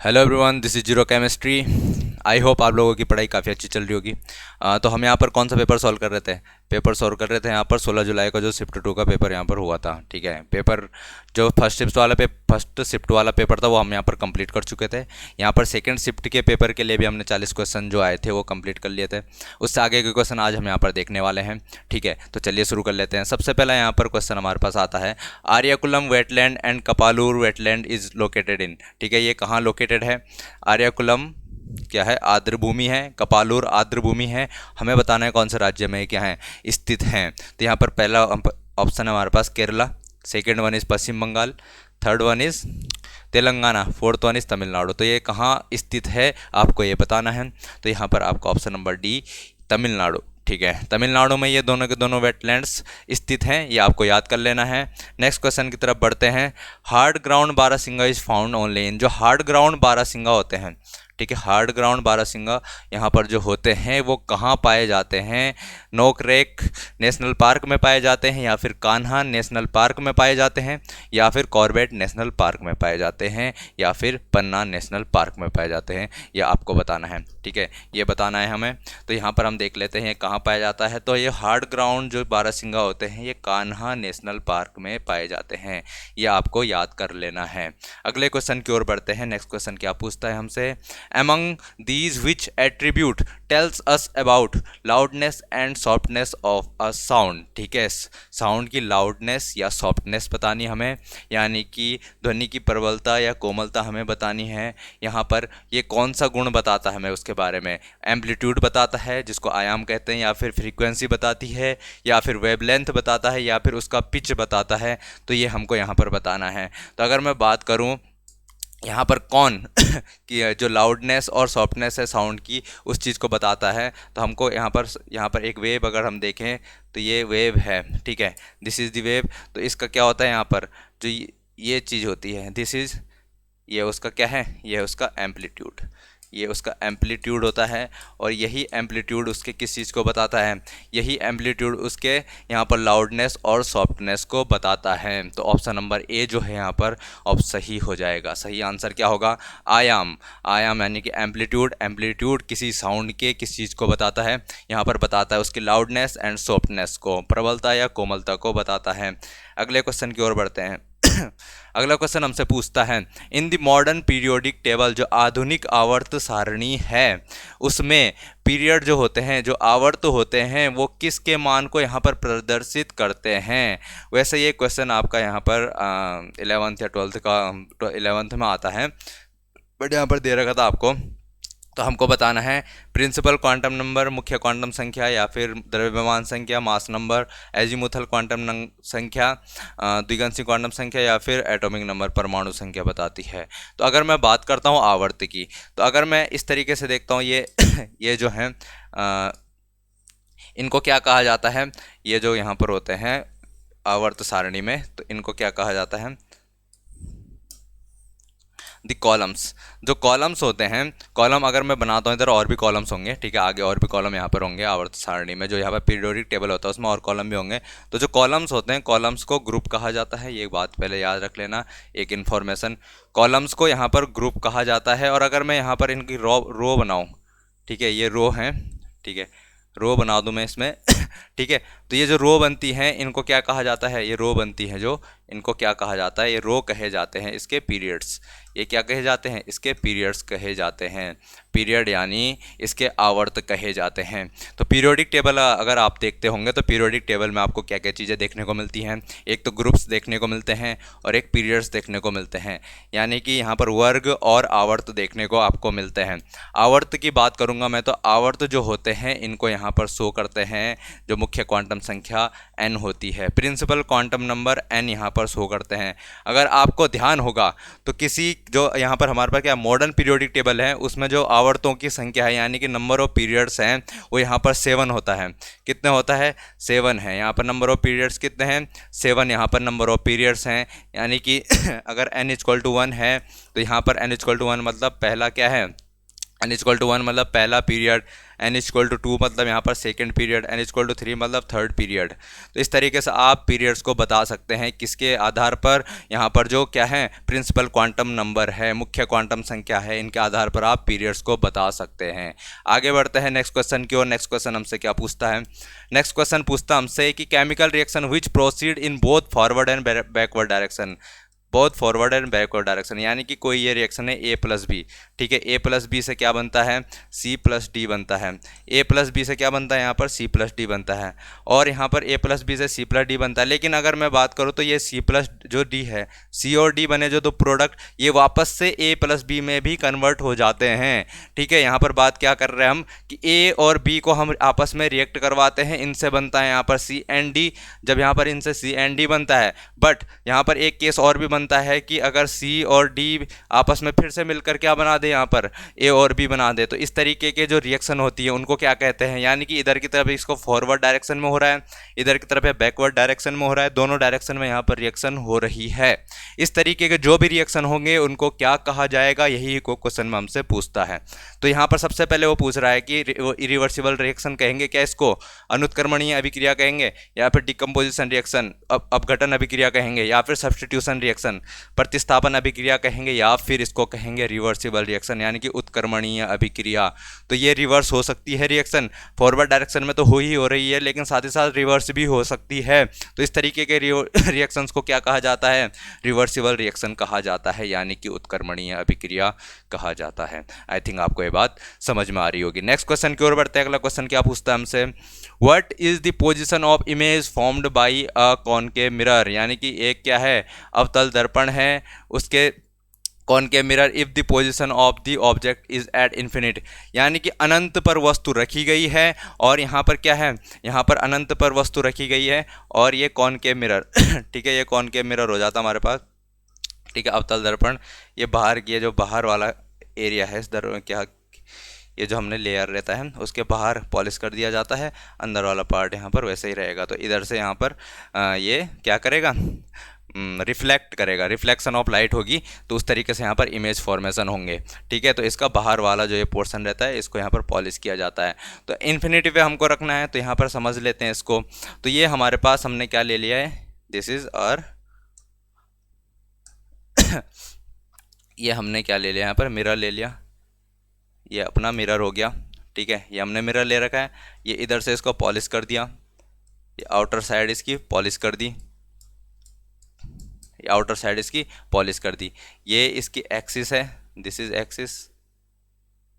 Hello everyone, this is zero chemistry. I hope आप लोगों की पढ़ाई काफ़ी अच्छी चल रही होगी। तो हम यहाँ पर कौन सा पेपर सॉल्व कर रहे थे? पेपर सॉल्व कर रहे थे यहाँ पर 16 जुलाई को जो शिफ्ट 2 का पेपर यहाँ पर हुआ था। ठीक है, पेपर जो फर्स्ट शिफ्ट वाला पेपर था वो हम यहाँ पर कंप्लीट कर चुके थे। यहाँ पर सेकंड शिफ्ट के पेपर के लिए भी हमने 40 क्वेश्चन जो आए थे वो कंप्लीट कर लिए थे। उससे आगे के क्वेश्चन आज हम यहाँ पर देखने वाले हैं। ठीक है, तो चलिए शुरू कर लेते हैं। सबसे पहला यहाँ पर क्वेश्चन हमारे पास आता है, Aryakulam wetland and Kapalur wetland is located in. ठीक है, ये कहाँ लोकेटेड है? आर्याकुलम क्या है? आर्द्र भूमि है। कपालूर आर्द्र भूमि है। हमें बताना है कौन से राज्य में क्या है स्थित हैं। तो यहाँ पर पहला ऑप्शन है हमारे पास Kerala, second one is Paschim Bengal, third one is Telangana, fourth one is Tamil Nadu. तो ये कहाँ स्थित है आपको ये बताना है। तो यहाँ पर आपका ऑप्शन नंबर डी तमिलनाडु। ठीक है, तमिलनाडु में ये दोनों के दोनों वेटलैंड्स स्थित हैं, ये आपको याद कर लेना है। नेक्स्ट क्वेश्चन की तरफ बढ़ते हैं। Hard ground barasingha is found only in. जो हार्ड ग्राउंड बारहसिंगा होते हैं, ठीक है, हार्ड ग्राउंड बारहसिंगा यहाँ पर जो होते हैं वो कहाँ पाए जाते हैं? नोकरेक नेशनल पार्क में पाए जाते हैं, या फिर कान्हा नेशनल पार्क में पाए जाते हैं, या फिर कॉर्बेट नेशनल पार्क में पाए जाते हैं, या फिर पन्ना नेशनल पार्क में पाए जाते हैं। ये आपको बताना है। ठीक है, ये बताना है हमें। तो यहाँ पर हम देख लेते हैं कहाँ पाया जाता है। तो ये हार्ड ग्राउंड जो बारहसिंगा होते हैं ये कान्हा नेशनल पार्क में पाए जाते हैं। ये आपको याद कर लेना है। अगले क्वेश्चन की ओर बढ़ते हैं। नेक्स्ट क्वेश्चन क्या पूछता है हमसे? Among these which attribute tells us about loudness and softness of a sound। ठीक है, साउंड की लाउडनेस या सॉफ्टनेस बतानी हमें, यानी कि ध्वनि की प्रबलता या कोमलता हमें बतानी है। यहाँ पर ये कौन सा गुण बताता है हमें उसके बारे में? एम्पलीट्यूड बताता है जिसको आयाम कहते हैं, या फिर फ्रीक्वेंसी बताती है, या फिर वेवलेंथ बताता है, या फिर उसका पिच बताता है। तो ये हमको यहाँ पर बताना है। तो अगर मैं बात करूँ यहाँ पर कौन कि जो लाउडनेस और सॉफ्टनेस है साउंड की उस चीज़ को बताता है, तो हमको यहाँ पर एक वेव अगर हम देखें तो ये वेव है। ठीक है, दिस इज़ द वेव। तो इसका क्या होता है? यहाँ पर जो ये चीज़ होती है, दिस इज़, ये उसका क्या है? ये उसका एम्पलीट्यूड, ये उसका एम्पलीट्यूड होता है। और यही एम्पलीट्यूड उसके किस चीज़ को बताता है? यही एम्पलीट्यूड उसके यहाँ पर लाउडनेस और सॉफ्टनेस को बताता है। तो ऑप्शन नंबर ए जो है यहाँ पर सही हो जाएगा। सही आंसर क्या होगा? आयाम। आयाम यानी कि एम्पलीट्यूड। एम्पलीट्यूड किसी साउंड के किस चीज़ को बताता है? यहाँ पर बताता है उसकी लाउडनेस एंड सॉफ्टनेस को, प्रबलता या कोमलता को बताता है। अगले क्वेश्चन की ओर बढ़ते हैं। अगला क्वेश्चन हमसे पूछता है, in the modern periodic table, जो आधुनिक आवर्त सारणी है उसमें पीरियड जो होते हैं, जो आवर्त होते हैं, वो किसके मान को यहाँ पर प्रदर्शित करते हैं? वैसे ये क्वेश्चन आपका यहाँ पर 11th या 12th का 11th में आता है, बट यहाँ पर दे रखा था आपको। तो हमको बताना है प्रिंसिपल क्वांटम नंबर, मुख्य क्वांटम संख्या, या फिर द्रव्यमान संख्या, मास नंबर, एजीमुथल क्वांटम संख्या, द्विगंशी क्वांटम संख्या, या फिर एटॉमिक नंबर, परमाणु संख्या बताती है। तो अगर मैं बात करता हूँ आवर्त की, तो अगर मैं इस तरीके से देखता हूँ ये ये जो है इनको क्या कहा जाता है? ये जो यहाँ पर होते हैं आवर्त सारणी में, तो इनको क्या कहा जाता है? The columns. जो कॉलम्स होते हैं, कॉलम अगर मैं बनाता हूँ इधर और भी कॉलम्स होंगे। ठीक है, आगे और भी कॉलम यहाँ पर होंगे आवर्त सारणी में। जो यहाँ पर पीरियोडिक टेबल होता है उसमें और कॉलम भी होंगे। तो जो कॉलम्स होते हैं, कॉलम्स को ग्रुप कहा जाता है। ये बात पहले याद रख लेना, एक इन्फॉर्मेशन। कॉलम्स को यहाँ पर ग्रुप कहा जाता है। और अगर मैं यहाँ पर इनकी रो बनाऊँ, ठीक है, ये रो हैं, ठीक है, रो बना दूँ मैं इसमें ठीक है, तो ये जो रो बनती हैं इनको क्या कहा जाता है? ये रो बनती हैं जो, इनको क्या कहा जाता है? ये रो कहे जाते हैं, इसके पीरियड्स। ये क्या कहे जाते हैं? इसके पीरियड्स कहे जाते हैं। पीरियड यानी इसके आवर्त कहे जाते हैं। तो पीरियोडिक टेबल अगर आप देखते होंगे तो पीरियोडिक टेबल में आपको क्या क्या चीज़ें देखने को मिलती हैं? एक तो ग्रुप्स देखने को मिलते हैं और एक पीरियड्स देखने को मिलते हैं, यानी कि यहाँ पर वर्ग और आवर्त देखने को आपको मिलते हैं। आवर्त की बात करूँगा मैं, तो आवर्त जो होते हैं इनको यहाँ पर शो करते हैं जो मुख्य क्वांटम संख्या n होती है। प्रिंसिपल क्वांटम नंबर n यहाँ पर शो करते हैं। अगर आपको ध्यान होगा तो किसी जो यहाँ पर हमारे पास क्या मॉडर्न पीरियोडिक टेबल है उसमें जो आवर्तों की संख्या है यानी कि नंबर ऑफ पीरियड्स हैं वो यहाँ पर 7 होता है। कितने होता है? 7 है। यहाँ पर नंबर ऑफ पीरियड्स कितने हैं? 7 यहाँ पर नंबर ऑफ पीरियड्स हैं। यानी कि अगर n = 1 है तो यहाँ पर n = 1 मतलब पहला क्या है? n इक्वल टू 1 मतलब पहला पीरियड, n इक्वल टू 2 मतलब यहाँ पर second period, n equal to 3 मतलब थर्ड पीरियड। तो इस तरीके से आप पीरियड्स को बता सकते हैं किसके आधार पर, यहाँ पर जो क्या है प्रिंसिपल क्वांटम नंबर है, मुख्य क्वांटम संख्या है, इनके आधार पर आप पीरियड्स को बता सकते हैं। आगे बढ़ते हैं नेक्स्ट क्वेश्चन की ओर। नेक्स्ट क्वेश्चन हमसे क्या पूछता है? नेक्स्ट क्वेश्चन पूछता हमसे कि chemical reaction which proceed in both forward and backward direction, both forward and backward direction, यानी कि कोई ये रिएक्शन है a प्लस बी, ठीक है, a प्लस बी से क्या बनता है c प्लस डी बनता है, a प्लस बी से क्या बनता है यहाँ पर c प्लस डी बनता है, और यहाँ पर a प्लस बी से c प्लस डी बनता है। लेकिन अगर मैं बात करूँ तो ये c प्लस जो d है, c और d बने जो दो प्रोडक्ट, ये वापस से a प्लस बी में भी कन्वर्ट हो जाते हैं, ठीक है। यहाँ पर बात क्या कर रहे हैं हम कि a और b को हम आपस में रिएक्ट करवाते हैं, इनसे बनता है यहाँ पर c एंड d, जब यहाँ पर इनसे c एंड d बनता है। बट यहाँ पर एक केस और भी बनता है कि अगर C और D आपस में फिर से मिलकर क्या बना दे, यहाँ पर A और B बना दे, तो इस तरीके के जो रिएक्शन होती है उनको क्या कहते हैं, यानी कि इधर की तरफ इसको फॉरवर्ड डायरेक्शन में हो रहा है, इधर की तरफ बैकवर्ड डायरेक्शन में हो रहा है, दोनों डायरेक्शन में यहाँ पर रिएक्शन हो रही है। इस तरीके के जो भी रिएक्शन होंगे उनको क्या कहा जाएगा, यही को क्वेश्चन में हमसे पूछता है। तो यहाँ पर सबसे पहले वो पूछ रहा है कि इरिवर्सिबल रिएक्शन कहेंगे क्या इसको, अनुत्क्रमणीय अभिक्रिया कहेंगे, या फिर डिकम्पोजिशन रिएक्शन अपघटन अभिक्रिया कहेंगे, या फिर सब्स्टिट्यूशन रिएक्शन प्रतिस्थापन अभिक्रिया कहेंगे, या फिर इसको कहेंगे रिवर्सिबल रिएक्शन यानी कि उत्क्रमणीय अभिक्रिया। तो ये रिवर्स हो सकती है रिएक्शन, फॉरवर्ड डायरेक्शन में तो हो रही है, लेकिन साथ ही साथ रिवर्स भी हो सकती है। तो इस तरीके के रिएक्शंस को क्या कहा जाता है, रिवर्सिबल रिएक्शन कहा जाता है, यानी कि उत्क्रमणीय अभिक्रिया कहा जाता है। आई थिंक आपको ये बात समझ में आ रही होगी। नेक्स्ट क्वेश्चन की ओर बढ़ते हैं। अगला क्वेश्चन क्या पूछता है हमसे, what is the position of image formed by a concave mirror, यानी कि एक क्या है अवतल दर्पण है, उसके concave mirror if the position of the object is at infinite, यानी कि अनंत पर वस्तु रखी गई है, और यहाँ पर क्या है, यहाँ पर अनंत पर वस्तु रखी गई है, और ये कॉनकेव मिरर ठीक है, ये कॉनकेव मिरर हो जाता हमारे पास, ठीक है। अवतल दर्पण ये बाहर, ये जो बाहर वाला एरिया है इस दर्पण क्या, ये जो हमने लेयर रहता है उसके बाहर पॉलिश कर दिया जाता है, अंदर वाला पार्ट यहाँ पर वैसे ही रहेगा। तो इधर से यहाँ पर ये क्या करेगा, रिफ्लेक्ट करेगा, रिफ्लेक्शन ऑफ लाइट होगी, तो उस तरीके से यहाँ पर इमेज फॉर्मेशन होंगे, ठीक है। तो इसका बाहर वाला जो ये पोर्शन रहता है इसको यहाँ पर पॉलिश किया जाता है। तो इन्फिनिटी पे हमको रखना है, तो यहाँ पर समझ लेते हैं इसको। तो ये हमारे पास हमने क्या ले लिया है, दिस इज और ये हमने क्या ले लिया, यहाँ पर मिरर ले लिया, ये अपना मिरर हो गया, ठीक है। ये हमने मिरर ले रखा है, ये इधर से इसको पॉलिश कर दिया, ये आउटर साइड इसकी पॉलिश कर दी, ये आउटर साइड इसकी पॉलिश कर दी, ये इसकी एक्सिस है, दिस इज एक्सिस,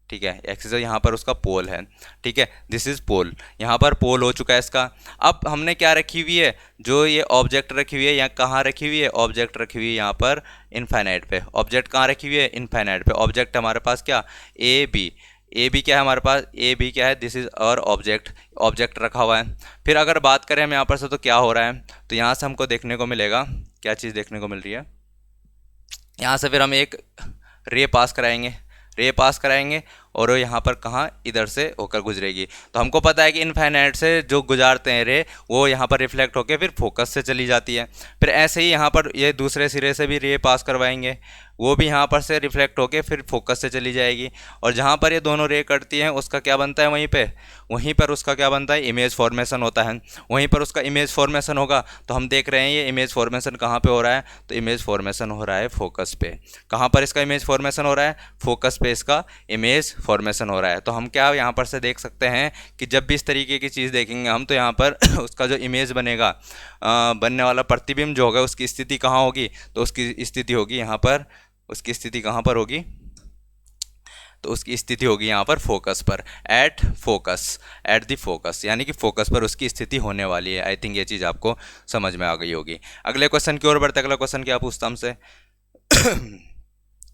ठीक है, एक्सिस है, यहाँ पर उसका पोल है, ठीक है, दिस इज पोल, यहाँ पर पोल हो चुका है इसका। अब हमने क्या रखी हुई है, जो ये ऑब्जेक्ट रखी हुई है, यहाँ कहाँ रखी हुई है, ऑब्जेक्ट रखी हुई है यहाँ पर इनफाइनाइट पे, ऑब्जेक्ट कहाँ रखी हुई है, इनफाइनाइट पे। ऑब्जेक्ट हमारे पास क्या, ए बी क्या है हमारे पास, ए बी क्या है, दिस इज और ऑब्जेक्ट रखा हुआ है। फिर अगर बात करें हम यहाँ पर से, तो क्या हो रहा है, तो यहाँ से हमको देखने को मिलेगा, क्या चीज़ देखने को मिल रही है, यहाँ से फिर हम एक रे पास कराएंगे और वो यहाँ पर कहाँ, इधर से होकर गुजरेगी। तो हमको पता है कि इनफाइनाइट से जो गुजारते हैं रे, वो यहाँ पर रिफ्लेक्ट होकर फिर फोकस से चली जाती है। फिर ऐसे ही यहाँ पर ये दूसरे सिरे से भी रे पास करवाएंगे, वो भी यहाँ पर से रिफ्लेक्ट होकर फिर फोकस से चली जाएगी, और जहाँ पर ये दोनों रे कटती हैं उसका क्या बनता है, वहीं पर उसका क्या बनता है, इमेज फॉर्मेशन होता है, वहीं पर उसका इमेज फॉर्मेशन होगा। तो हम देख रहे हैं ये इमेज फॉर्मेशन कहाँ पे हो रहा है, तो इमेज फॉर्मेशन हो रहा है फोकस पे। कहाँ पर इसका इमेज फॉर्मेशन हो रहा है, फोकस पे इसका इमेज फॉर्मेशन हो रहा है। तो हम क्या यहाँ पर से देख सकते हैं कि जब भी इस तरीके की चीज़ देखेंगे हम, तो यहाँ पर उसका जो इमेज बनेगा, बनने वाला प्रतिबिंब जो होगा उसकी स्थिति कहाँ होगी, तो उसकी स्थिति होगी यहाँ पर, उसकी स्थिति कहाँ पर होगी, तो उसकी स्थिति होगी यहाँ पर फोकस पर, एट द फोकस, यानी कि फोकस पर उसकी स्थिति होने वाली है। आई थिंक ये चीज़ आपको समझ में आ गई होगी। अगले क्वेश्चन की ओर बढ़ते। अगला क्वेश्चन क्या पूछता हमसे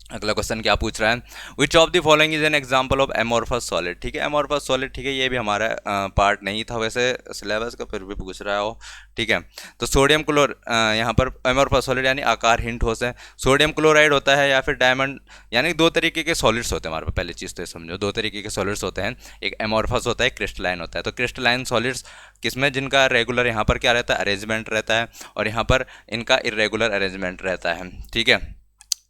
अगला क्वेश्चन क्या पूछ रहा है, विच of the following is an example of amorphous solid, ठीक है। एमोरफस सॉलिड, ठीक है, ये भी हमारा पार्ट नहीं था वैसे सिलेबस का, फिर भी पूछ रहा हो, ठीक है। तो सोडियम क्लोर, यहाँ पर एमोरफस सॉलिड यानी आकारहीन ठोस है, सोडियम क्लोराइड होता है या फिर डायमंड, यानी दो तरीके के सॉलिड्स होते हैं हमारे पास। पहली चीज़ तो ये समझो, दो तरीके के सॉलिड्स होते हैं, एक एमोरफस होता है, क्रिस्टलाइन होता है। तो क्रिस्टलाइन सॉलिड्स किसमें, जिनका रेगुलर यहाँ पर क्या रहता है, अरेंजमेंट रहता है, और यहाँ पर इनका इरेगुलर अरेंजमेंट रहता है, ठीक है।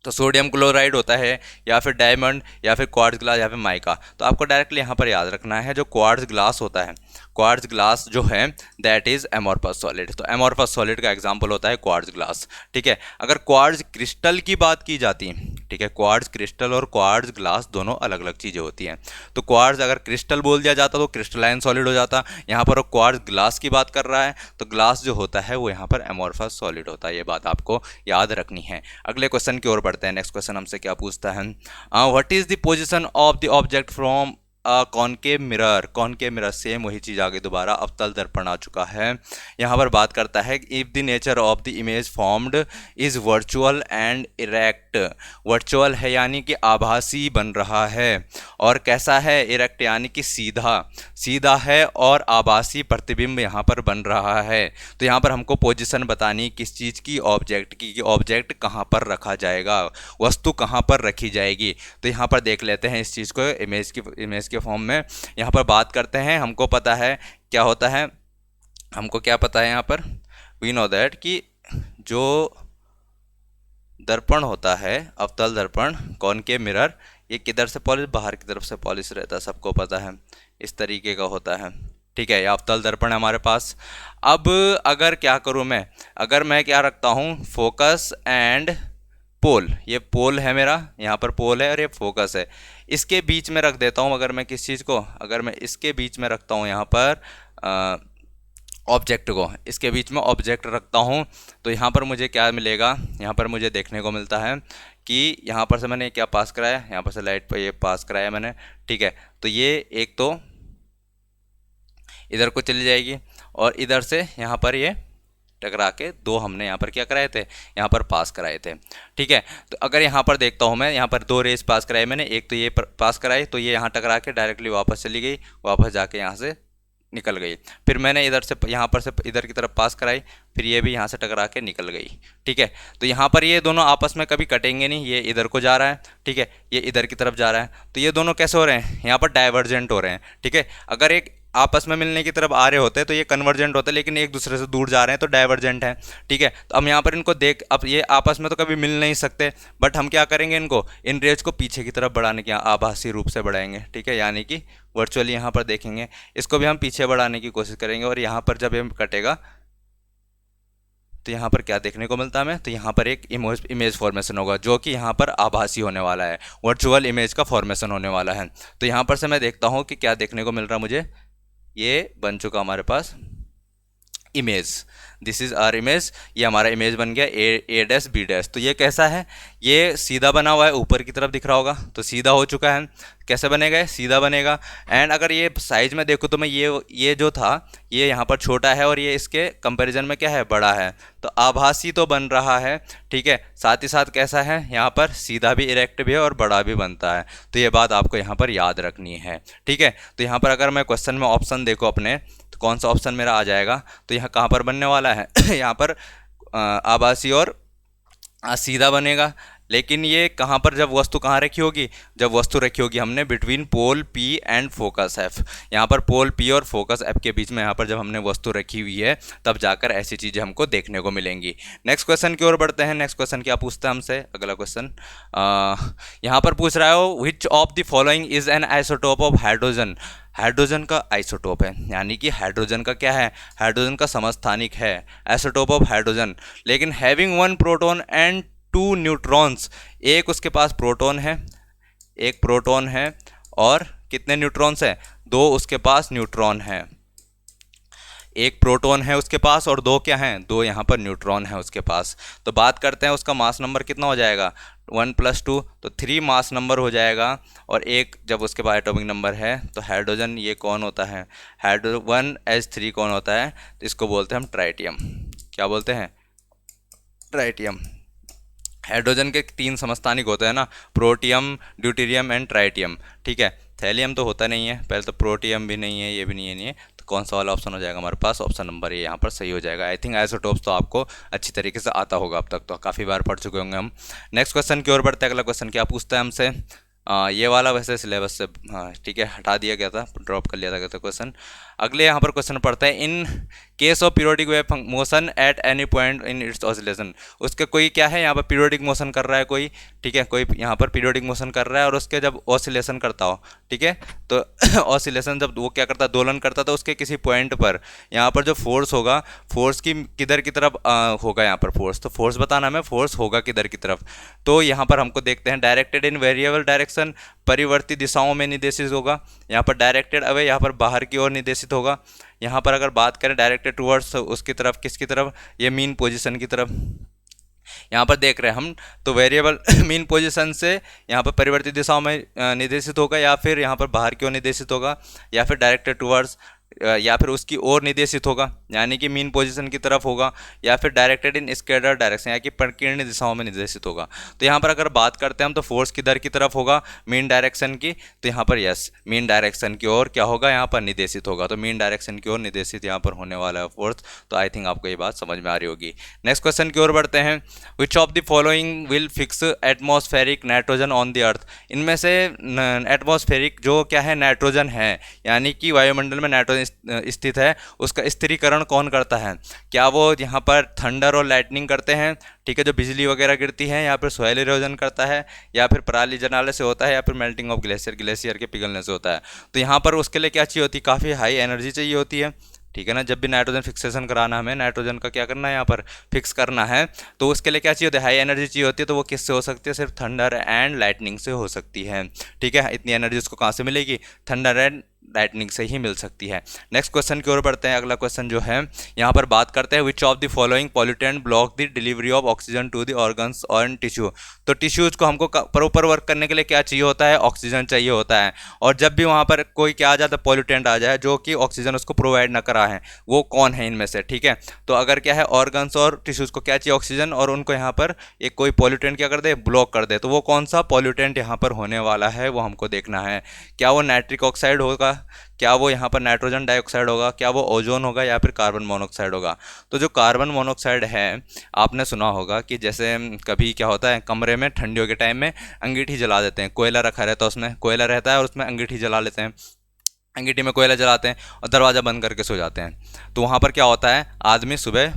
तो सोडियम क्लोराइड होता है, या फिर डायमंड, या फिर क्वार्ट्ज ग्लास, या फिर माइका। तो आपको डायरेक्टली यहाँ पर याद रखना है जो क्वार्ट्ज ग्लास होता है, क्वार्ट्ज ग्लास जो है दैट इज एमोर्फस सॉलिड। तो एमोर्फस सॉलिड का एग्जांपल होता है क्वार्ट्ज ग्लास, ठीक है। अगर क्वार्ट्ज क्रिस्टल की बात की जाती है, ठीक है, क्वार्ट्ज क्रिस्टल और क्वार्ट्ज ग्लास दोनों अलग अलग चीज़ें होती हैं। तो क्वार्ट्ज अगर क्रिस्टल बोल दिया जाता तो क्रिस्टलाइन सॉलिड हो जाता, यहाँ पर वो क्वार्ट्ज ग्लास की बात कर रहा है तो ग्लास जो होता है वो यहाँ पर एमोर्फस सॉलिड होता है। ये बात आपको याद रखनी है। अगले क्वेश्चन की ओर बढ़ते हैं। नेक्स्ट क्वेश्चन हमसे क्या पूछता है, what is the position of the object from concave mirror. Concave mirror, same वही चीज़ आगे दोबारा अवतल दर्पण आ चुका है। यहाँ पर बात करता है if the nature of the image formed is virtual and erect. Virtual है यानी कि आभासी बन रहा है, और कैसा है, इरेक्ट यानी कि सीधा, सीधा है और आभासी प्रतिबिंब यहाँ पर बन रहा है। तो यहाँ पर हमको पोजीशन बतानी किस चीज़ की, ऑब्जेक्ट की, कि ऑब्जेक्ट कहाँ पर रखा जाएगा, वस्तु कहाँ पर रखी जाएगी। तो यहाँ पर देख लेते हैं इस चीज़ को इमेज के फॉर्म में। यहाँ पर बात करते हैं, हमको पता है क्या होता है, हमको क्या पता है यहाँ पर, वी नो दैट कि जो दर्पण होता है, अवतल दर्पण, कॉनकेव मिरर, ये किधर से पॉलिश, बाहर की तरफ से पॉलिश रहता है, सबको पता है, इस तरीके का होता है, ठीक है। ये अवतल दर्पण है हमारे पास। अब अगर क्या करूँ मैं, अगर मैं क्या रखता हूँ, फोकस एंड पोल, ये पोल है मेरा, यहाँ पर पोल है और ये फोकस है, इसके बीच में रख देता हूँ। अगर मैं किस चीज़ को, अगर मैं इसके बीच में रखता हूँ यहाँ पर ऑब्जेक्ट को, इसके बीच में ऑब्जेक्ट रखता हूँ, तो यहाँ पर मुझे क्या मिलेगा, यहाँ पर मुझे देखने को मिलता है कि यहाँ पर से मैंने क्या पास कराया, यहाँ पर से लाइट पर ये पास कराया मैंने, ठीक है। तो ये एक तो इधर को चली जाएगी और इधर से यहाँ पर ये टकरा के दो हमने यहाँ पर क्या कराए थे, यहाँ पर पास कराए थे, ठीक है। तो अगर यहाँ पर देखता हूँ मैं, यहाँ पर दो रेस पास कराए मैंने, एक तो ये पास कराई तो ये यहाँ टकरा के डायरेक्टली वापस चली गई, वापस जाके यहाँ से निकल गई। फिर मैंने इधर से यहाँ पर से इधर की तरफ पास कराई, फिर ये भी यहाँ से टकरा के निकल गई, ठीक है। तो यहाँ पर ये दोनों आपस में कभी कटेंगे नहीं, ये इधर को जा रहा है, ठीक है, ये इधर की तरफ जा रहा है, तो ये दोनों कैसे हो रहे हैं, यहाँ पर डाइवर्जेंट हो रहे हैं, ठीक है। अगर एक आपस में मिलने की तरफ आ रहे होते तो ये कन्वर्जेंट होते, लेकिन एक दूसरे से दूर जा रहे हैं तो डाइवर्जेंट है, ठीक है। तो हम यहाँ पर इनको देख, अब ये आपस में तो कभी मिल नहीं सकते, बट हम क्या करेंगे, इनको, इन रेज को पीछे की तरफ बढ़ाने की, आभासी रूप से बढ़ाएंगे, ठीक है, यानी कि वर्चुअली यहाँ पर देखेंगे, इसको भी हम पीछे बढ़ाने की कोशिश करेंगे, और यहाँ पर जब ये कटेगा तो यहाँ पर क्या देखने को मिलता है हमें, तो यहाँ पर एक इमेज फॉर्मेशन होगा जो कि यहाँ पर आभासी होने वाला है, वर्चुअल इमेज का फॉर्मेशन होने वाला है। तो यहाँ पर से मैं देखता हूँ कि क्या देखने को मिल रहा है मुझे, ये बन चुका हमारे पास image, this is our image, ये हमारा इमेज बन गया ए डैश बी डैश। तो ये कैसा है, ये सीधा बना हुआ है, ऊपर की तरफ दिख रहा होगा, तो सीधा हो चुका है। कैसे बनेगा, सीधा बनेगा। एंड अगर ये साइज में देखो तो मैं ये जो था ये यहाँ पर छोटा है और ये इसके कंपैरिजन में क्या है, बड़ा है, तो आभासी तो बन रहा है, ठीक है। साथ ही साथ कैसा है, यहाँ पर सीधा भी, इरेक्ट भी है और बड़ा भी बनता है। तो ये बात आपको यहाँ पर याद रखनी है, ठीक है। तो यहाँ पर अगर मैं क्वेश्चन में ऑप्शन देखो अपने, तो कौन सा ऑप्शन मेरा आ जाएगा, तो यहाँ कहाँ पर बनने वाला है यहाँ पर आभासी और सीधा बनेगा। लेकिन ये कहाँ पर, जब वस्तु कहाँ रखी होगी, जब वस्तु रखी होगी हमने between pole P and focus F, यहाँ पर पोल पी और फोकस एफ के बीच में, यहाँ पर जब हमने वस्तु रखी हुई है तब जाकर ऐसी चीज़ें हमको देखने को मिलेंगी। नेक्स्ट क्वेश्चन की ओर बढ़ते हैं। नेक्स्ट क्वेश्चन क्या पूछता है हमसे, अगला क्वेश्चन यहाँ पर पूछ रहा है, विच of the following is an isotope of hydrogen. Hydrogen का आइसोटोप है, यानी कि हाइड्रोजन का क्या है, हाइड्रोजन का समस्थानिक है, आइसोटोप ऑफ हाइड्रोजन, लेकिन having one proton and two neutrons, एक उसके पास प्रोटॉन है, एक प्रोटॉन है, और कितने न्यूट्रॉन्स हैं, दो उसके पास न्यूट्रॉन है, एक प्रोटॉन है उसके पास और दो क्या हैं, दो यहाँ पर न्यूट्रॉन है उसके पास। तो बात करते हैं उसका मास नंबर कितना हो जाएगा, 1 + 2, तो 3 मास नंबर हो जाएगा, और एक जब उसके पास एटॉमिक नंबर है, तो हाइड्रोजन ये कौन होता है, हाइड्रो 1s3 कौन होता है, तो इसको बोलते हैं हम ट्राइटियम। क्या बोलते हैं, ट्राइटियम। हाइड्रोजन के 3 समस्थानिक होते हैं ना, प्रोटियम, ड्यूटेरियम एंड ट्राइटियम, ठीक है। थैलियम तो होता नहीं है, पहले तो प्रोटियम भी नहीं है, ये भी नहीं है, तो कौन सा वाला ऑप्शन हो जाएगा हमारे पास, ऑप्शन नंबर ये यहाँ पर सही हो जाएगा। आई थिंक आइसोटोप्स तो आपको अच्छी तरीके से आता होगा, अब तक तो काफ़ी बार पढ़ चुके होंगे हम। नेक्स्ट क्वेश्चन की ओर बढ़ते हैं। अगला क्वेश्चन क्या पूछता है हमसे, ये वाला वैसे सिलेबस से हाँ ठीक है हटा दिया गया था, ड्रॉप कर लिया था क्वेश्चन। अगले यहाँ पर क्वेश्चन पढ़ते हैं, in case of periodic wave motion at any point in its oscillation, उसके कोई क्या है यहाँ पर पीरियोडिक मोशन कर रहा है कोई, ठीक है, कोई यहाँ पर पीरियोडिक मोशन कर रहा है और उसके जब ऑसिलेशन करता हो, ठीक है, तो ऑसिलेशन जब वो क्या करता है, दोलन करता, तो उसके किसी पॉइंट पर यहाँ पर जो फोर्स होगा, फोर्स की किधर की तरफ होगा यहाँ पर फोर्स, तो फोर्स बताना हमें, फोर्स होगा किधर की तरफ। तो यहाँ पर हमको देखते हैं डायरेक्टेड इन वेरिएबल डायरेक्शन, परिवर्ती दिशाओं में निर्देशित होगा। यहाँ पर डायरेक्टेड अवे, यहाँ पर बाहर की ओर निर्देशित होगा। यहाँ पर अगर बात करें डायरेक्टेड टूवर्ड्स, उसकी तरफ, किसकी तरफ, ये मीन पोजीशन की तरफ। यहाँ पर देख रहे हैं हम, तो वेरिएबल मीन पोजीशन से यहाँ पर परिवर्तित दिशाओं में निर्देशित होगा, या फिर यहाँ पर बाहर की ओर निर्देशित होगा, या फिर डायरेक्टेड टूवर्ड्स, या फिर उसकी ओर निर्देशित होगा, यानी कि मीन पोजीशन की तरफ होगा, या फिर डायरेक्टेड इन स्कैटर्ड डायरेक्शन, यानी कि प्रकीर्ण दिशाओं में निर्देशित होगा। तो यहाँ पर अगर बात करते हैं हम, तो फोर्स किधर की तरफ होगा, मीन डायरेक्शन की, तो यहाँ पर यस, मीन डायरेक्शन की ओर क्या होगा, यहाँ पर निर्देशित होगा। तो मीन डायरेक्शन की ओर निर्देशित यहाँ पर होने वाला है फोर्स। तो आई थिंक आपको ये बात समझ में आ रही होगी। नेक्स्ट क्वेश्चन की ओर बढ़ते हैं। Which of the following will fix atmospheric nitrogen on the earth, इनमें से एटमॉस्फेरिक जो क्या है, नाइट्रोजन है, यानी कि वायुमंडल में नाइट्रोजन स्थित है, उसका स्थिरीकरण कौन करता है? क्या वो यहाँ पर थंडर और लाइटनिंग करते हैं, ठीक है, जो बिजली वगैरह गिरती है, या फिर सॉइल इरोजन करता है, या फिर पराली जलाने से होता है, या फिर मेल्टिंग ऑफ ग्लेशियर, ग्लेशियर के पिघलने से होता है? तो यहाँ पर उसके लिए क्या चाहिए होती है, काफ़ी हाई एनर्जी चाहिए होती है, ठीक है ना। जब भी नाइट्रोजन फिक्सेशन कराना, हमें नाइट्रोजन का क्या करना है, यहाँ पर फिक्स करना है, तो उसके लिए क्या चाहिए होती है, हाई एनर्जी चाहिए होती है। तो वो किससे हो सकती है, सिर्फ थंडर एंड लाइटनिंग से हो सकती है, ठीक है। इतनी एनर्जी उसको कहाँ से मिलेगी, थंडर एंड लाइटनिंग से ही मिल सकती है। नेक्स्ट क्वेश्चन की ओर बढ़ते हैं। अगला क्वेश्चन जो है यहाँ पर बात करते हैं, which of the following pollutant block the delivery of oxygen to the organs और टिश्यू। तो टिश्यूज को हमको प्रॉपर वर्क करने के लिए क्या चाहिए होता है, ऑक्सीजन चाहिए होता है। और जब भी वहाँ पर कोई क्या आ जाता है, पॉल्यूटेंट आ जाए जो कि ऑक्सीजन उसको प्रोवाइड ना करा है, वो कौन है इनमें से, ठीक है। तो अगर क्या है, ऑर्गन्स और टिश्यूज को क्या चाहिए, ऑक्सीजन, और उनको यहाँ पर एक कोई पॉल्यूटेंट क्या कर दे, ब्लॉक कर दे, तो वो कौन सा पॉल्यूटेंट यहाँ पर होने वाला है, वो हमको देखना है। क्या वो नाइट्रिक ऑक्साइड होगा, क्या वो यहाँ पर नाइट्रोजन डाइऑक्साइड होगा, क्या वो ओजोन होगा, या फिर कार्बन मोनोऑक्साइड होगा? तो जो कार्बन मोनोऑक्साइड है, आपने सुना होगा कि जैसे कभी क्या होता है, कमरे में ठंडियों के टाइम में अंगीठी जला देते हैं, कोयला रखा रहता है, उसमें कोयला रहता है और उसमें अंगीठी जला लेते हैं, अंगीठी में कोयला जलाते हैं और दरवाज़ा बंद करके सो जाते हैं। तो वहाँ पर क्या होता है, आदमी सुबह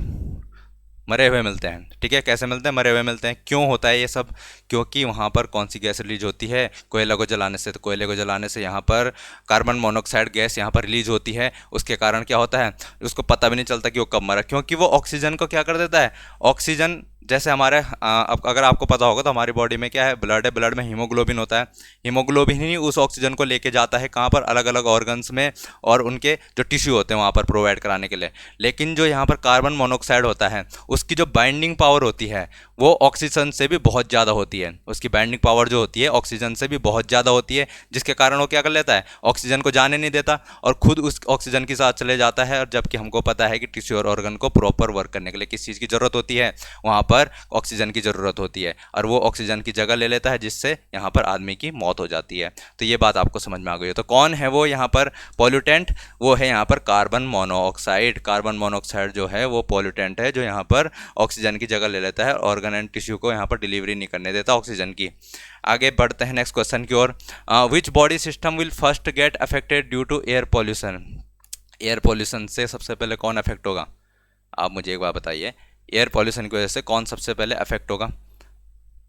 मरे हुए मिलते हैं, ठीक है। कैसे मिलते हैं, मरे हुए मिलते हैं। क्यों होता है ये सब? क्योंकि वहाँ पर कौन सी गैस रिलीज होती है, कोयला को जलाने से। तो कोयले को जलाने से यहाँ पर कार्बन मोनोऑक्साइड गैस यहाँ पर रिलीज होती है। उसके कारण क्या होता है, उसको पता भी नहीं चलता कि वो कब मरा, क्योंकि वो ऑक्सीजन को क्या कर देता है, ऑक्सीजन जैसे हमारे अगर आपको पता होगा तो हमारी बॉडी में क्या है, ब्लड है, ब्लड में हीमोग्लोबिन होता है। हीमोग्लोबिन ही उस ऑक्सीजन को लेके जाता है कहाँ पर, अलग अलग ऑर्गन्स में, और उनके जो टिश्यू होते हैं वहाँ पर प्रोवाइड कराने के लिए। लेकिन जो यहाँ पर कार्बन मोनोऑक्साइड होता है, उसकी जो बाइंडिंग पावर होती है वो ऑक्सीजन से भी बहुत ज़्यादा होती है। उसकी बाइंडिंग पावर जो होती है ऑक्सीजन से भी बहुत ज़्यादा होती है, जिसके कारण वो क्या कर लेता है, ऑक्सीजन को जाने नहीं देता और खुद उस ऑक्सीजन के साथ चले जाता है। और जबकि हमको पता है कि टिश्यू और ऑर्गन को प्रॉपर वर्क करने के लिए किस चीज़ की ज़रूरत होती है, वहाँ पर ऑक्सीजन की ज़रूरत होती है, और वो ऑक्सीजन की जगह ले लेता है, जिससे यहाँ पर आदमी की मौत हो जाती है। तो ये बात आपको समझ में आ गई है। तो कौन है वो यहाँ पर पॉल्यूटेंट? वो है यहाँ पर कार्बन मोनोऑक्साइड। कार्बन मोनोऑक्साइड जो है वो पॉल्यूटेंट है, जो यहाँ पर ऑक्सीजन की जगह ले लेता है, ऑर्गन एंड टिश्यू को यहाँ पर डिलीवरी नहीं करने देता ऑक्सीजन की। आगे बढ़ते हैं नेक्स्ट क्वेश्चन की ओर। Which body system will first get affected due to air pollution. Air pollution से सबसे पहले कौन अफेक्ट होगा, आप मुझे एक बार बताइए। एयर पॉल्यूशन की वजह से कौन सबसे पहले अफेक्ट होगा?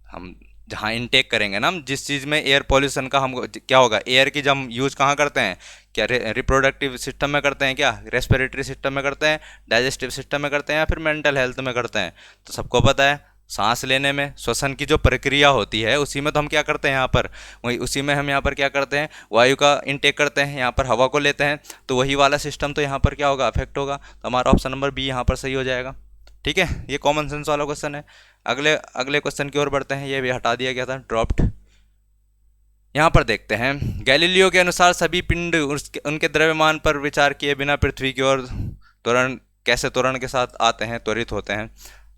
हम जहाँ इनटेक करेंगे ना, हम जिस चीज़ में एयर पॉल्यूशन का हम क्या होगा, एयर की जब हम यूज़ कहाँ करते हैं, क्या रिप्रोडक्टिव सिस्टम में करते हैं, क्या रेस्पिरेटरी सिस्टम में करते हैं, डाइजेस्टिव सिस्टम में करते हैं, या फिर मेंटल हेल्थ में करते हैं? तो सबको पता है, सांस लेने में, श्वसन की जो प्रक्रिया होती है उसी में तो हम क्या करते हैं, यहाँ पर वही उसी में हम यहाँ पर क्या करते हैं, वायु का इनटेक करते हैं, यहाँ पर हवा को लेते हैं। तो वही वाला सिस्टम तो यहाँ पर क्या होगा, अफेक्ट होगा। तो हमारा ऑप्शन नंबर बी यहाँ पर सही हो जाएगा, ठीक है। ये कॉमन सेंस वाला क्वेश्चन है। अगले क्वेश्चन की ओर बढ़ते हैं। ये भी हटा दिया गया था, ड्रॉप्ड। यहाँ पर देखते हैं, गैलीलियो के अनुसार सभी पिंड उनके द्रव्यमान पर विचार किए बिना पृथ्वी की ओर त्वरण के साथ आते हैं, त्वरित होते हैं।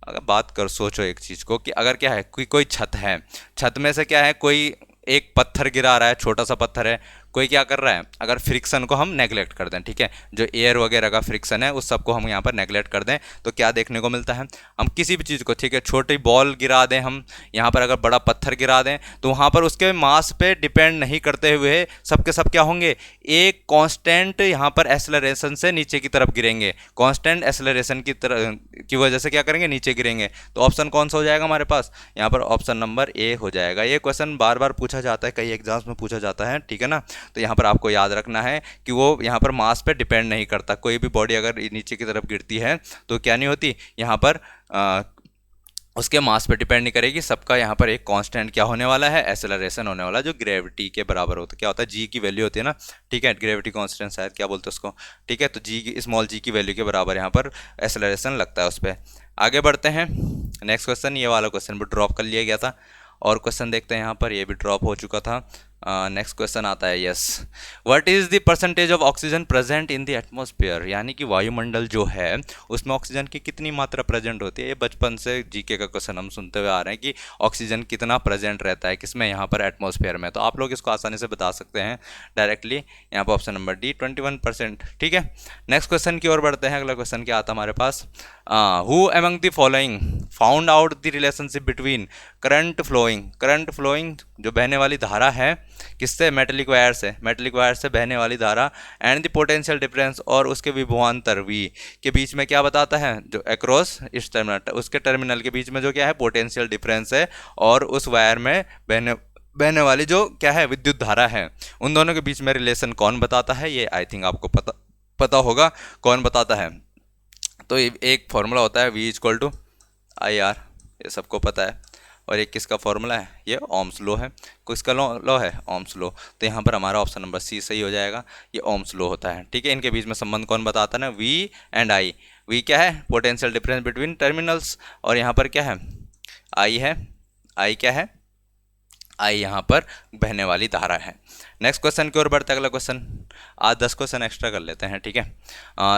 अगर बात कर सोचो एक चीज़ को कि अगर क्या है, कोई छत है, छत में से क्या है, कोई एक पत्थर गिरा रहा है, छोटा सा पत्थर है, कोई क्या कर रहा है, अगर फ्रिक्शन को हम नेगलेक्ट कर दें, ठीक है, जो एयर वगैरह का फ्रिक्शन है उस सबको हम यहाँ पर नेगलेक्ट कर दें, तो क्या देखने को मिलता है, हम किसी भी चीज़ को, ठीक है, छोटी बॉल गिरा दें हम यहाँ पर, अगर बड़ा पत्थर गिरा दें तो वहाँ पर उसके मास पे डिपेंड नहीं करते हुए सबके सब क्या होंगे, एक कांस्टेंट यहाँ पर एक्सेलरेशन से नीचे की तरफ गिरेंगे, कांस्टेंट एक्सेलरेशन की वजह से क्या करेंगे, नीचे गिरेंगे। तो ऑप्शन कौन सा हो जाएगा हमारे पास, यहाँ पर ऑप्शन नंबर ए हो जाएगा। ये क्वेश्चन बार बार पूछा जाता है, कई एग्जाम्स में पूछा जाता है, ठीक है ना। तो यहाँ पर आपको याद रखना है कि वो यहाँ पर मास पे डिपेंड नहीं करता, कोई भी बॉडी अगर नीचे की तरफ गिरती है तो क्या नहीं होती, यहाँ पर उसके मास पे डिपेंड नहीं करेगी, सबका यहाँ पर एक कांस्टेंट क्या होने वाला है, एक्सेलरेशन होने वाला, जो ग्रेविटी के बराबर होता है। क्या होता है, जी की वैल्यू होती है ना, ठीक है, ग्रेविटी कांस्टेंट शायद क्या बोलते हैं उसको, ठीक है, तो जी की, स्मॉल जी की वैल्यू के बराबर यहाँ पर एक्सेलरेशन लगता है उस पर। आगे बढ़ते हैं, नेक्स्ट क्वेश्चन, ये वाला क्वेश्चन भी ड्रॉप कर लिया गया था, और क्वेश्चन देखते हैं यहाँ पर, ये भी ड्रॉप हो चुका था। नेक्स्ट क्वेश्चन आता है, yes, what is the percentage of oxygen present in the atmosphere, यानी कि वायुमंडल जो है उसमें ऑक्सीजन की कितनी मात्रा प्रेजेंट होती है। ये बचपन से जीके का क्वेश्चन हम सुनते हुए आ रहे हैं कि ऑक्सीजन कितना प्रेजेंट रहता है किसमें, यहाँ पर एटमॉस्फेयर में। तो आप लोग इसको आसानी से बता सकते हैं डायरेक्टली, यहाँ पर ऑप्शन नंबर डी 21%, ठीक है। नेक्स्ट क्वेश्चन की ओर बढ़ते हैं। अगला क्वेश्चन क्या आता है हमारे पास, who among the following found out the relationship between current flowing जो बहने वाली धारा है किससे, मेटेलिक वायर से बहने वाली धारा, एंड द पोटेंशियल डिफरेंस, और उसके विभवांतर V के बीच में क्या बताता है, जो अक्रॉस इस टर्मिनल, उसके टर्मिनल के बीच में जो क्या है पोटेंशियल डिफरेंस है, और उस वायर में बहने वाली जो क्या है विद्युत धारा है, उन दोनों के बीच में रिलेशन कौन बताता है। ये आई थिंक आपको पता होगा कौन बताता है। तो एक फॉर्मूला होता है V=IR, ये सबको पता है, और एक किसका फॉर्मूला है, ये ओम्स लॉ है। किसका लॉ है, ओम्स लॉ। तो यहाँ पर हमारा ऑप्शन नंबर सी सही हो जाएगा, ये ओम्स लॉ होता है, ठीक है। इनके बीच में संबंध कौन बताता है ना, V एंड I। V क्या है, पोटेंशियल डिफरेंस बिटवीन टर्मिनल्स, और यहाँ पर क्या है, I है, I क्या है, I यहाँ पर बहने वाली धारा है। नेक्स्ट क्वेश्चन की ओर बढ़ते हैं। अगला क्वेश्चन, आज 10 क्वेश्चन एक्स्ट्रा कर लेते हैं, ठीक है।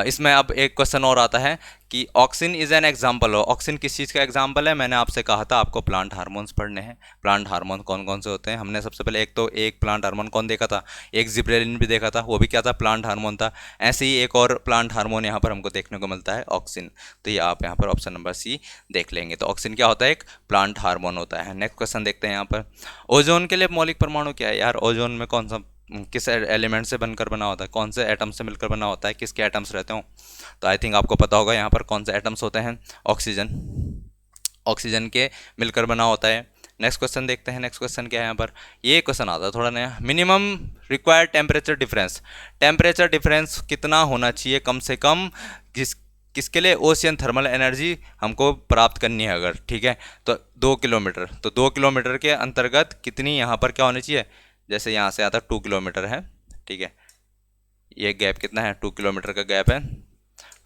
इसमें अब एक क्वेश्चन और आता है कि ऑक्सिन इज एन एग्जाम्पल हो। ऑक्सिन किस चीज़ का एग्जाम्पल है, मैंने आपसे कहा था आपको प्लांट हार्मोन्स पढ़ने हैं। प्लांट हार्मोन कौन कौन से होते हैं, हमने सबसे पहले एक प्लांट हार्मोन कौन देखा था, एक जिब्रेलिन भी देखा था, वो भी क्या था, प्लांट हार्मोन था। ऐसे ही एक और प्लांट हार्मोन यहाँ पर हमको देखने को मिलता है, ऑक्सिन। तो ये आप यहाँ पर ऑप्शन नंबर सी देख लेंगे। तो ऑक्सिन क्या होता है, एक प्लांट हार्मोन होता है। नेक्स्ट क्वेश्चन देखते हैं यहाँ पर, ओजोन के लिए मौलिक परमाणु क्या है। यार ओजोन में कौन सा, किस एलिमेंट से बनकर बना होता है, कौन से एटम से मिलकर बना होता है, किसके एटम्स रहते हो। तो आई थिंक आपको पता होगा यहाँ पर कौन से एटम्स होते हैं, ऑक्सीजन के मिलकर बना होता है। नेक्स्ट क्वेश्चन देखते हैं। नेक्स्ट क्वेश्चन क्या है यहाँ पर, ये क्वेश्चन आता है थोड़ा नया, मिनिमम रिक्वायर्ड टेम्परेचर डिफरेंस कितना होना चाहिए कम से कम, किसके लिए, ओशियन थर्मल एनर्जी हमको प्राप्त करनी है अगर, ठीक है, तो 2 किलोमीटर। तो 2 किलोमीटर के अंतर्गत कितनी यहाँ पर क्या होनी चाहिए, जैसे यहाँ से आता 2 किलोमीटर है, ठीक है, ये गैप कितना है, 2 किलोमीटर का गैप है।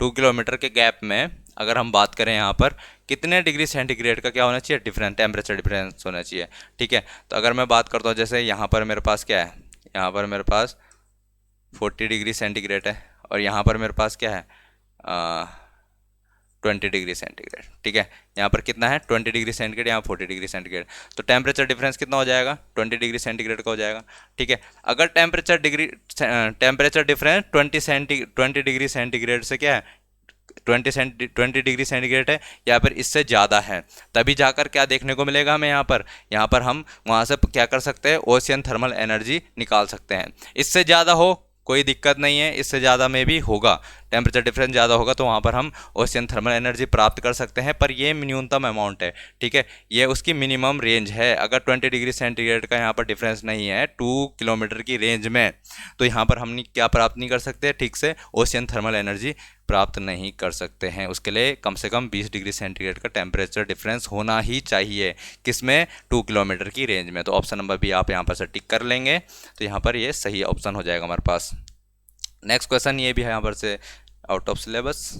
2 किलोमीटर के गैप में अगर हम बात करें यहाँ पर कितने डिग्री सेंटीग्रेड का क्या होना चाहिए, डिफरेंस, टेम्परेचर डिफरेंस होना चाहिए, ठीक है। तो अगर मैं बात करता हूँ, जैसे यहाँ पर मेरे पास क्या है, यहाँ पर मेरे पास 40 डिग्री सेंटीग्रेड है, और यहाँ पर मेरे पास क्या है 20 डिग्री सेंटीग्रेड, ठीक है। यहाँ पर कितना है 20 डिग्री सेंटीग्रेड, यहाँ 40 डिग्री सेंटीग्रेड, तो टेम्परेचर डिफरेंस कितना हो जाएगा, 20 डिग्री सेंटीग्रेड का हो जाएगा, ठीक है। अगर टेम्परेचर डिफरेंस 20 डिग्री सेंटीग्रेड से क्या है 20 डिग्री सेंटीग्रेड है, या फिर इससे ज़्यादा है, तभी जाकर क्या देखने को मिलेगा हमें यहाँ पर हम वहाँ से क्या कर सकते हैं, ओशियन थर्मल एनर्जी निकाल सकते हैं। इससे ज़्यादा हो कोई दिक्कत नहीं है, इससे ज़्यादा में भी होगा, टेम्परेचर डिफरेंस ज़्यादा होगा तो वहाँ पर हम ओशियन थर्मल एनर्जी प्राप्त कर सकते हैं, पर ये न्यूनतम अमाउंट है, ठीक है, ये उसकी मिनिमम रेंज है। अगर 20 डिग्री सेंटीग्रेड का यहाँ पर डिफरेंस नहीं है 2 किलोमीटर की रेंज में, तो यहाँ पर हम क्या प्राप्त नहीं कर सकते, ठीक से ओशियन थर्मल एनर्जी प्राप्त नहीं कर सकते हैं। उसके लिए कम से कम 20 डिग्री सेंटीग्रेड का टेम्परेचर डिफरेंस होना ही चाहिए, किसमें, 2 किलोमीटर की रेंज में। तो ऑप्शन नंबर बी आप यहाँ पर से टिक कर लेंगे, तो यहाँ पर ये सही ऑप्शन हो जाएगा हमारे पास। नेक्स्ट क्वेश्चन ये भी है यहाँ पर से आउट ऑफ सिलेबस,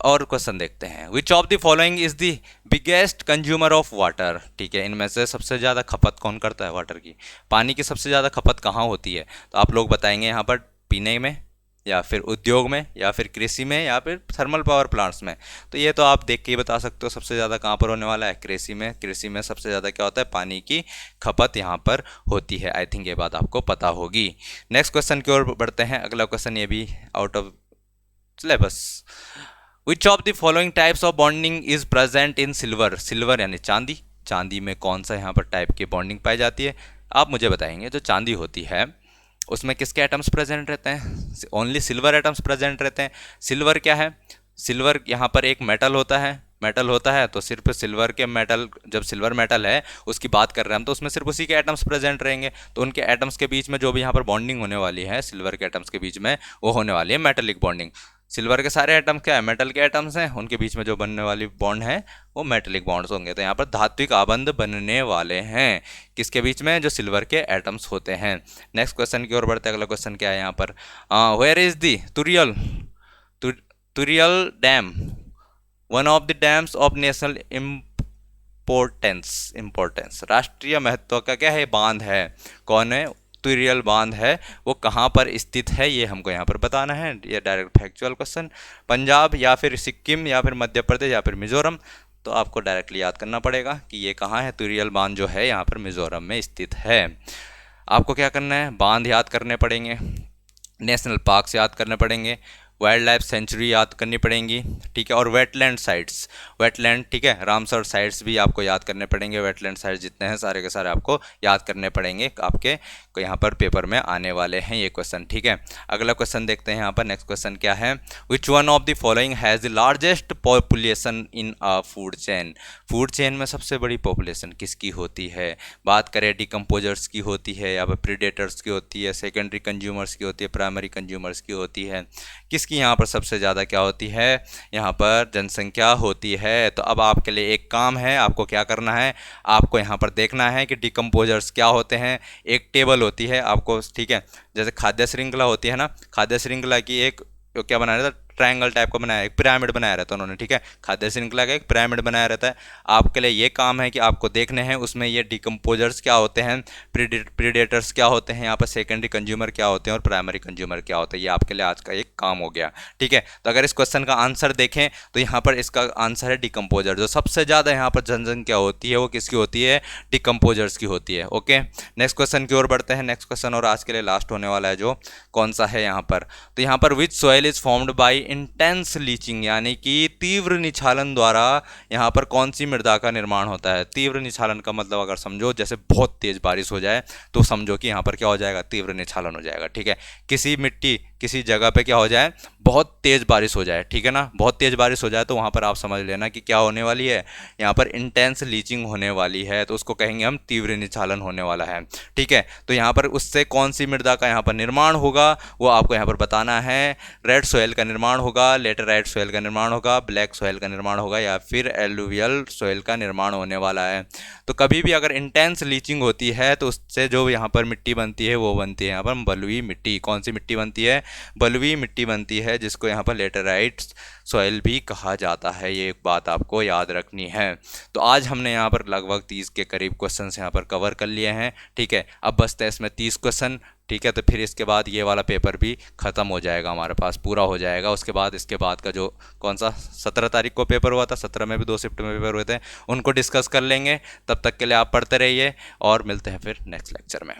और क्वेश्चन देखते हैं, which of the following is the biggest consumer of water, ठीक है, इनमें से सबसे ज़्यादा खपत कौन करता है वाटर की, पानी की सबसे ज़्यादा खपत कहाँ होती है। तो आप लोग बताएंगे यहाँ पर पीने में, या फिर उद्योग में या फिर कृषि में या फिर थर्मल पावर प्लांट्स में। तो ये तो आप देख के ही बता सकते हो सबसे ज़्यादा कहाँ पर होने वाला है, कृषि में। कृषि में सबसे ज़्यादा क्या होता है, पानी की खपत यहाँ पर होती है। आई थिंक ये बात आपको पता होगी। नेक्स्ट क्वेश्चन की ओर बढ़ते हैं। अगला क्वेश्चन ये भी out of syllabus. Which of the following types of bonding is present in silver. Silver यानी चांदी, चांदी में कौन सा यहाँ पर टाइप की बॉन्डिंग पाई जाती है? आप मुझे बताएंगे जो चांदी होती है उसमें किसके एटम्स प्रेजेंट रहते हैं? ओनली सिल्वर एटम्स प्रेजेंट रहते हैं। सिल्वर क्या है? सिल्वर यहाँ पर एक मेटल होता है, मेटल होता है तो सिर्फ सिल्वर के मेटल, जब सिल्वर मेटल है उसकी बात कर रहे हैं हम, तो उसमें सिर्फ उसी के एटम्स प्रेजेंट रहेंगे। तो उनके एटम्स के बीच में जो भी यहाँ पर बॉन्डिंग होने वाली है सिल्वर के एटम्स के बीच में, वो होने वाली है मेटेलिक बॉन्डिंग। सिल्वर के सारे एटम क्या है, मेटल के एटम्स हैं, उनके बीच में जो बनने वाली बॉन्ड है वो मेटेलिक बॉन्ड्स होंगे। तो यहाँ पर धात्विक आबंध बनने वाले हैं किसके बीच में? जो सिल्वर के एटम्स होते हैं। नेक्स्ट क्वेश्चन की ओर बढ़ते हैं। अगला क्वेश्चन क्या है यहाँ पर? Where is the Tuirial dam one of the dams of national importance. राष्ट्रीय महत्व का क्या है, बांध है। कौन है? तुरियल बांध है, वो कहाँ पर स्थित है ये हमको यहाँ पर बताना है। ये डायरेक्ट फैक्चुअल क्वेश्चन। पंजाब या फिर सिक्किम या फिर मध्य प्रदेश या फिर मिजोरम, तो आपको डायरेक्टली याद करना पड़ेगा कि ये कहाँ है। तुरियल बांध जो है यहाँ पर मिजोरम में स्थित है। आपको क्या करना है, बांध याद करने पड़ेंगे, नेशनल पार्क्स याद करने पड़ेंगे, वाइल्ड लाइफ सेंचुरी याद करनी पड़ेंगी, ठीक है, और वेटलैंड साइट्स, वेटलैंड, ठीक है, रामसर साइट्स भी आपको याद करने पड़ेंगे। वेटलैंड साइट्स जितने हैं सारे के सारे आपको याद करने पड़ेंगे, आपके यहाँ पर पेपर में आने वाले हैं ये क्वेश्चन, ठीक है। अगला क्वेश्चन देखते हैं यहाँ पर। नेक्स्ट क्वेश्चन क्या है? Which one of the following has the largest population in a food chain. Food chain में सबसे बड़ी पॉपुलेशन किसकी होती है? बात करें डिकम्पोजर्स की होती है या फिर प्रीडेटर्स की होती है, सेकेंडरी कंज्यूमर्स की होती है, प्राइमरी कंज्यूमर्स की होती है, किसकी यहाँ पर सबसे ज़्यादा क्या होती है? यहाँ पर जनसंख्या होती है। तो अब आपके लिए एक काम है, आपको क्या करना है, आपको यहाँ पर देखना है कि डिकम्पोजर्स क्या होते हैं। एक टेबल होती है आपको, ठीक है, जैसे खाद्य श्रृंखला होती है ना, खाद्य श्रृंखला की एक क्या बनाया था, ट्रायंगल टाइप का बनाया, एक पिरामिड बनाया रहता है उन्होंने, ठीक है, खाद्य श्रृंखला का एक पिरामिड बनाया रहता है। आपके लिए ये काम है कि आपको देखने हैं उसमें ये डिकम्पोजर्स क्या होते हैं, प्रीडेटर्स क्या होते हैं, यहाँ पर सेकेंडरी कंज्यूमर क्या होते हैं और प्राइमरी कंज्यूमर क्या होते हैं। ये आपके लिए आज का एक काम हो गया, ठीक है। तो अगर इस क्वेश्चन का आंसर देखें तो यहाँ पर इसका आंसर है डिकम्पोजर। जो सबसे ज़्यादा यहाँ पर जनसंख्या होती है वो किसकी होती है? डिकम्पोजर्स की होती है। ओके, नेक्स्ट क्वेश्चन की ओर बढ़ते हैं। नेक्स्ट क्वेश्चन और आज के लिए लास्ट होने वाला है, जो कौन सा है यहाँ पर? तो यहाँ पर विच soil is formed by intense leaching, यानी कि तीव्र निछालन द्वारा यहाँ पर कौन सी मृदा का निर्माण होता है? तीव्र निछालन का मतलब अगर समझो जैसे बहुत तेज बारिश हो जाए तो समझो कि यहाँ पर क्या हो जाएगा, तीव्र निछालन हो जाएगा, ठीक है। किसी मिट्टी किसी जगह पे क्या हो जाए, बहुत तेज बारिश हो जाए, ठीक है ना, बहुत तेज बारिश हो जाए तो वहाँ पर आप समझ लेना कि क्या होने वाली है, यहाँ पर इंटेंस लीचिंग होने वाली है, तो उसको कहेंगे हम तीव्र निछालन होने वाला है, ठीक है। तो यहाँ पर उससे कौन सी मृदा का यहाँ पर निर्माण होगा वो आपको यहाँ पर बताना है। रेड सोयल का निर्माण होगा, लेटेराइट सोयल का निर्माण होगा, ब्लैक सोयल का निर्माण होगा या फिर एलुवियल सोयल का निर्माण होने वाला है। तो कभी भी अगर इंटेंस लीचिंग होती है तो उससे जो यहाँ पर मिट्टी बनती है वो बनती है यहाँ पर बलुई मिट्टी। कौन सी मिट्टी बनती है? बलुई मिट्टी बनती है, जिसको यहाँ पर लेटेराइट सॉइल भी कहा जाता है। ये एक बात आपको याद रखनी है। तो आज हमने यहाँ पर लगभग 30 के करीब क्वेश्चन यहाँ पर कवर कर लिए हैं, ठीक है। अब बचते हैं इसमें 30 क्वेश्चन, ठीक है। तो फिर इसके बाद ये वाला पेपर भी ख़त्म हो जाएगा, हमारे पास पूरा हो जाएगा। उसके बाद का जो कौन सा 17 तारीख को पेपर हुआ था, 17 में भी 2 शिफ्ट में पेपर हुए थे, उनको डिस्कस कर लेंगे। तब तक के लिए आप पढ़ते रहिए और मिलते हैं फिर नेक्स्ट लेक्चर में।